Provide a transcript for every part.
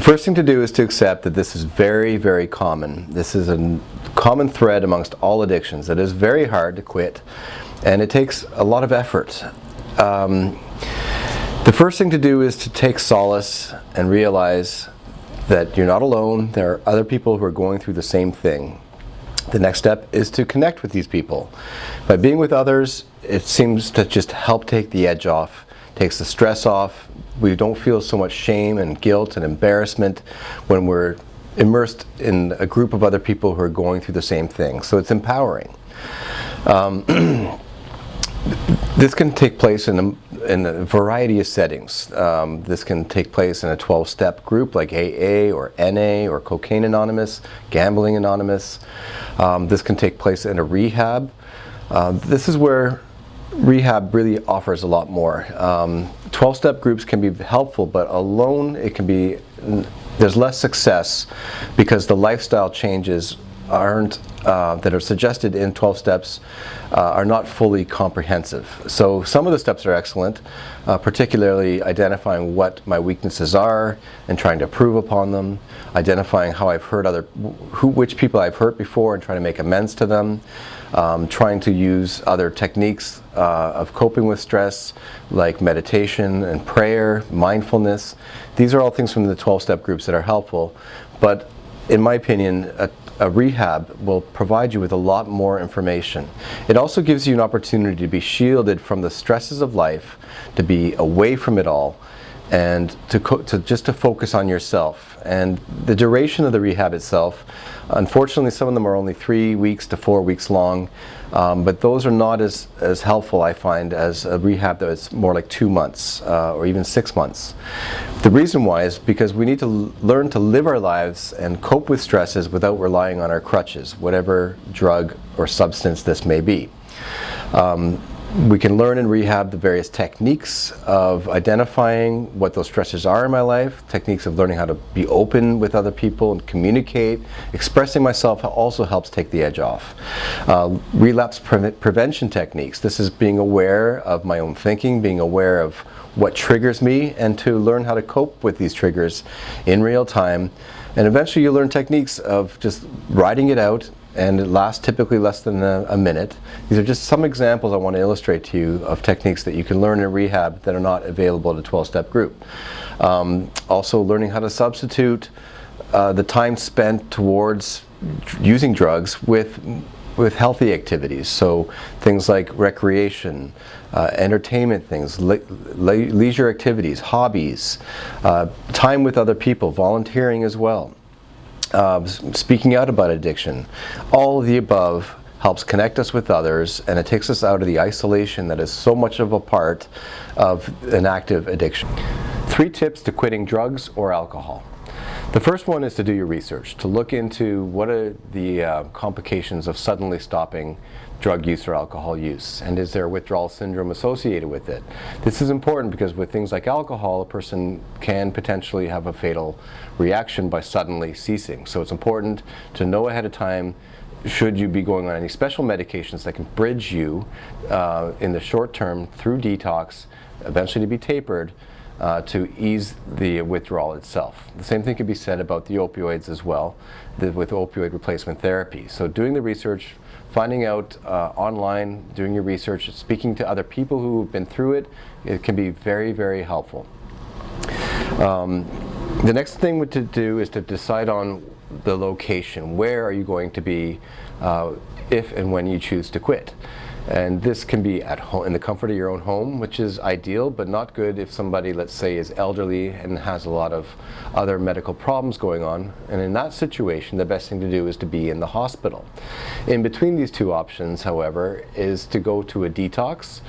first thing to do is to accept that this is very, very common. This is a common thread amongst all addictions. It is very hard to quit, and it takes a lot of effort. The first thing to do is to take solace and realize that you're not alone. There are other people who are going through the same thing. The next step is to connect with these people. By being with others, it seems to just help take the edge off, takes the stress off. We don't feel so much shame and guilt and embarrassment when we're immersed in a group of other people who are going through the same thing. So it's empowering. This can take place in a variety of settings. This can take place in a 12-step group like AA or NA or Cocaine Anonymous, Gambling Anonymous. This can take place in a rehab. This is where rehab really offers a lot more. 12-step groups can be helpful, but alone there's less success because the lifestyle changes that are suggested in 12 steps are not fully comprehensive. So some of the steps are excellent, particularly identifying what my weaknesses are and trying to improve upon them, identifying how I've hurt which people I've hurt before and trying to make amends to them, trying to use other techniques of coping with stress like meditation and prayer, mindfulness. These are all things from the 12-step groups that are helpful, but in my opinion, a rehab will provide you with a lot more information. It also gives you an opportunity to be shielded from the stresses of life, to be away from it all, and just to focus on yourself. And the duration of the rehab itself, unfortunately some of them are only 3 weeks to 4 weeks long, but those are not as helpful, I find, as a rehab that's more like 2 months or even 6 months. The reason why is because we need to learn to live our lives and cope with stresses without relying on our crutches, whatever drug or substance this may be. We can learn in rehab the various techniques of identifying what those stressors are in my life, techniques of learning how to be open with other people and communicate. Expressing myself also helps take the edge off. Relapse prevention techniques. This is being aware of my own thinking, being aware of what triggers me, and to learn how to cope with these triggers in real time. And eventually you learn techniques of just riding it out, and it lasts typically less than a minute. These are just some examples I want to illustrate to you of techniques that you can learn in rehab that are not available at a 12-step group. Also learning how to substitute the time spent towards using drugs with healthy activities. So things like recreation, entertainment things, leisure activities, hobbies, time with other people, volunteering as well. Speaking out about addiction. All of the above helps connect us with others, and it takes us out of the isolation that is so much of a part of an active addiction. 3 tips to quitting drugs or alcohol. The first one is to do your research, to look into what are the complications of suddenly stopping drug use or alcohol use, and is there withdrawal syndrome associated with it. This is important because with things like alcohol, a person can potentially have a fatal reaction by suddenly ceasing. So it's important to know ahead of time, should you be going on any special medications that can bridge you in the short term through detox, eventually to be tapered, to ease the withdrawal itself. The same thing can be said about the opioids as well, with opioid replacement therapy. So doing the research, finding out online, doing your research, speaking to other people who have been through it, it can be very, very helpful. The next thing to do is to decide on the location. Where are you going to be if and when you choose to quit? And this can be at home, in the comfort of your own home, which is ideal, but not good if somebody, let's say, is elderly and has a lot of other medical problems going on. And in that situation, the best thing to do is to be in the hospital. In between these two options, however, is to go to a detox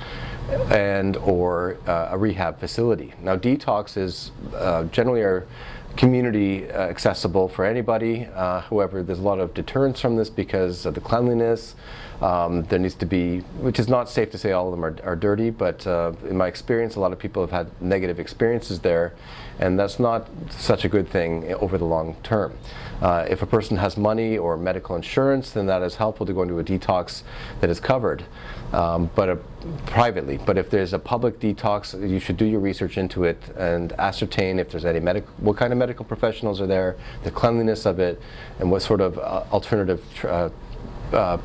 or a rehab facility. Now, detox is generally our community accessible for anybody. However, there's a lot of deterrence from this because of the cleanliness. There needs to be, which is not safe to say all of them are dirty, but in my experience, a lot of people have had negative experiences there, and that's not such a good thing over the long term. If a person has money or medical insurance, then that is helpful to go into a detox that is covered. But privately, but if there's a public detox, you should do your research into it and ascertain if there's any what kind of medical professionals are there, the cleanliness of it, and what sort of alternative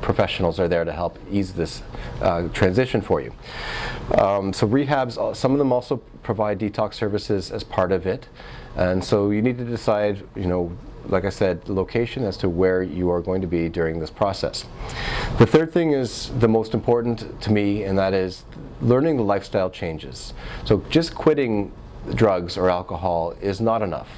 professionals are there to help ease this transition for you. So rehabs, some of them also provide detox services as part of it, and so you need to decide, like I said, the location as to where you are going to be during this process. The third thing is the most important to me, and that is learning the lifestyle changes. So just quitting drugs or alcohol is not enough.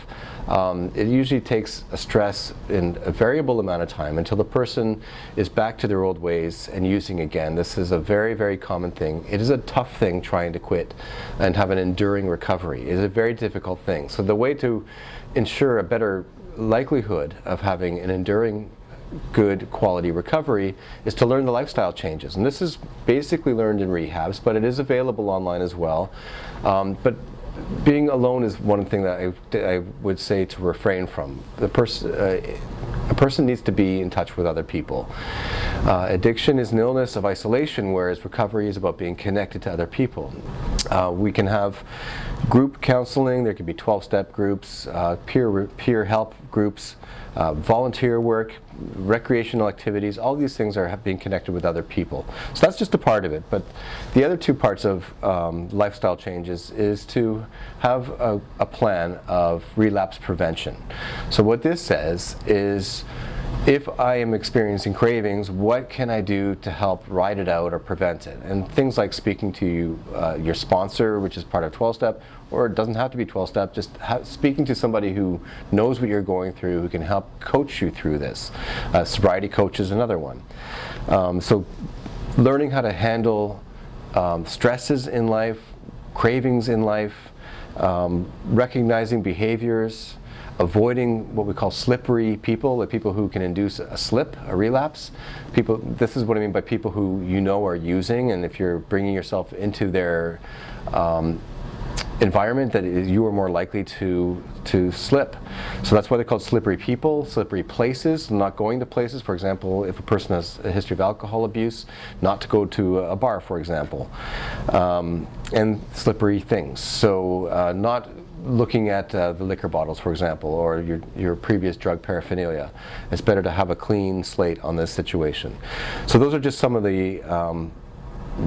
It usually takes a stress in a variable amount of time until the person is back to their old ways and using again. This is a very, very common thing. It is a tough thing trying to quit and have an enduring recovery. It is a very difficult thing. So the way to ensure a better likelihood of having an enduring good quality recovery is to learn the lifestyle changes. And this is basically learned in rehabs, but it is available online as well. But being alone is one thing that I would say to refrain from. A person needs to be in touch with other people. Addiction is an illness of isolation, whereas recovery is about being connected to other people. We can have group counseling. There could be 12-step groups, peer help groups, volunteer work, recreational activities. All these things are being connected with other people. So that's just a part of it. But the other two parts of lifestyle changes is to have a plan of relapse prevention. So what this says is, if I am experiencing cravings, what can I do to help ride it out or prevent it? And things like speaking to your sponsor, which is part of 12-step, or it doesn't have to be 12-step, just speaking to somebody who knows what you're going through, who can help coach you through this. Sobriety coach is another one. So learning how to handle stresses in life, cravings in life, recognizing behaviors, avoiding what we call slippery people, the people who can induce a slip, a relapse. This is what I mean by people who are using, and if you're bringing yourself into their environment, that you are more likely to slip. So that's why they're called slippery people, slippery places, not going to places. For example, if a person has a history of alcohol abuse, not to go to a bar, for example. And slippery things. So not looking at the liquor bottles, for example, or your previous drug paraphernalia. It's better to have a clean slate on this situation. So those are just some of the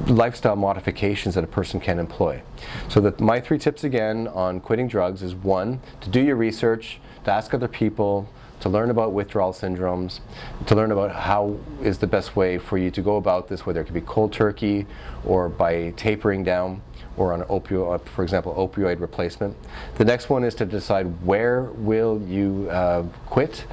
lifestyle modifications that a person can employ. So my 3 tips again on quitting drugs is: 1, to do your research, to ask other people, to learn about withdrawal syndromes, to learn about how is the best way for you to go about this, whether it could be cold turkey or by tapering down, or on opioid, for example, opioid replacement. The next one is to decide where will you quit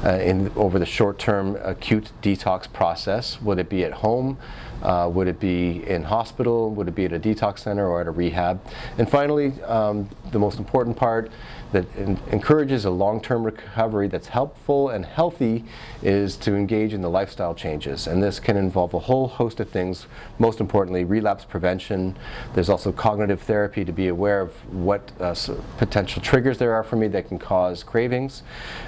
over the short-term acute detox process. Would it be at home? Would it be in hospital? Would it be at a detox center or at a rehab? And finally, the most important part that encourages a long-term recovery that's helpful and healthy is to engage in the lifestyle changes. And this can involve a whole host of things, most importantly, relapse prevention. There's also cognitive therapy to be aware of what potential triggers there are for me that can cause cravings,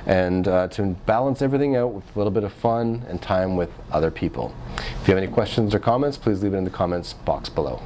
and to balance everything out with a little bit of fun and time with other people. If you have any questions or comments, please leave it in the comments box below.